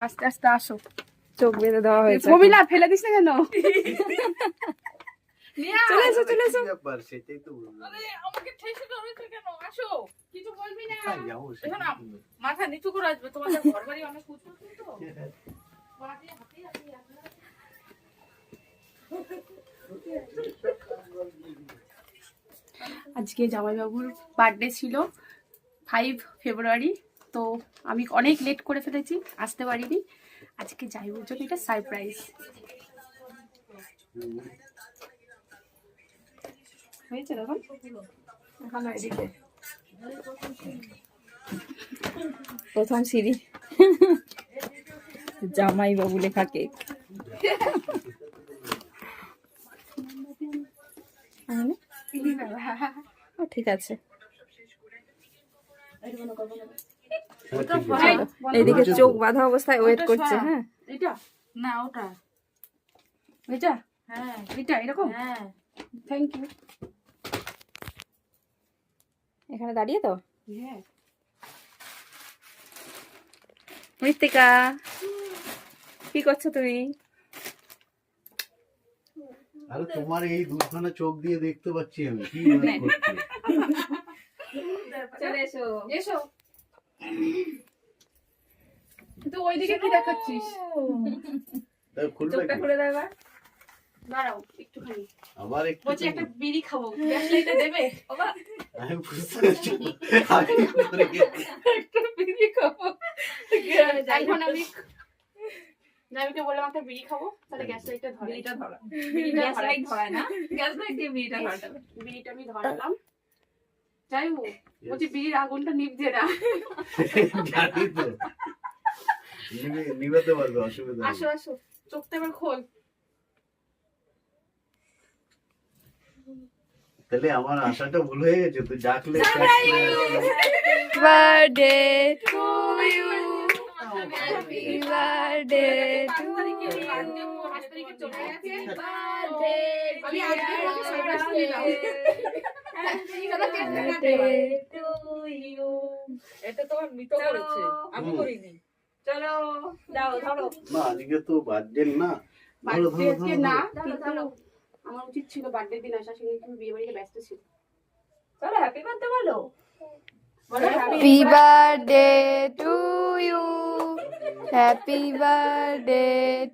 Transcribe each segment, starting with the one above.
আস্তে আস্তে আসো। চোখ বেঁধে দেওয়া হয়েছে। ছবি না ফেলে দিস না কেন? চলে এসো চলে এসো। সেটাই তো বললাম। আরে আমাকে ঠেসে ধরেছো কেন? আসো, কিছু বলবি না। কোথায় যাবো দেখো সেটাই না, তো বললাম। মাথা নিচু করে আসবে, তোমাদের ঘর বাড়ি অনেক উঁচু তো। বাড়ি হাতে হাতে আসবে। আজকে জামাইবাবুর বার্থডে ছিল 5 ফেব্রুয়ারি, তো আমি অনেক লেট করে ফেলেছি, আসতে পারিনি। আজকে জামাইবাবুর জন্য এটা সারপ্রাইজ। হয়েছে দেখুন, এখন এদিকে প্রথম সিঁড়ি জামাই বাবু লেখা কেক। ও ঠিক আছে, চলো। এইদিকে চোখ বাঁধা অবস্থায় ওয়েট করছে। হ্যাঁ এটা না ওটা, এটা হ্যাঁ এটা এরকম। হ্যাঁ থ্যাংক ইউ। এখানে দাঁড়িয়ে তো হ্যাঁ, মৃত্তিকা কি করছো তুমি? আরে তোমার এই দুখানা চোখ দিয়ে দেখতে পাচ্ছি আমি কি মনে করছি। চলে এসো। এসো। তো ওইদিকে কি দেখাচ্ছিস? তা খুলবে চোখটা কি? খুলে দাও এবার। দাঁড়াও একটুখানি, আবার একটু বলছি একটা বিড়ি খাবো, গ্যাস লাইটে দেবে? বাবা আমি বুঝতে পারছি। আমি করে গেছি। একটা বিড়ি খাবো। এখন আমি জামিকে বললাম একটা বিড়ি খাবো, তাহলে গ্যাস লাইটটা ধরে। বিড়িটা ধরো। বিড়িটা গ্যাস লাইট ধরাই। ধরায় না, গ্যাস লাইট দিয়ে বিড়িটা ধরাতে হবে। বিড়িটা আমি ধরালাম। যাই হোক, বলছি বিড়ির আগুনটা নিভছে না। জানি তো নিবেতে পারবে, অসুবিধা আসো নেই। আসো, চোখটা এবার খোল। তাহলে আমার আশাটা ভুল হয়ে গেছে, তুই ডাকলে birthday to you, happy birthday to you, আমি আজকে তোমাকে সারপ্রাইজ দিলাম। To you. এটা তোমার মৃত করেছে, আমি করিনি। চলো দাও ধরো। না আজকে তো বার্থডে না। ধরো বার্থডে ধরো আজকে ধরো না, ধরো। কিন্তু আমার উচিত ছিল বার্থডে দিন আসা, সেদিন তুমি বিয়ে বাড়িতে ব্যস্ত ছিল। চলো হ্যাপি বার্থডে বলো। Happy birthday to you, happy birthday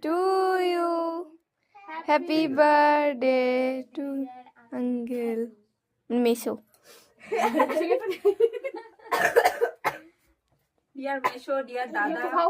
to you, happy birthday to uncle মেসো। ডিয়ার মেসো, ডিয়ার দাদা। খাও।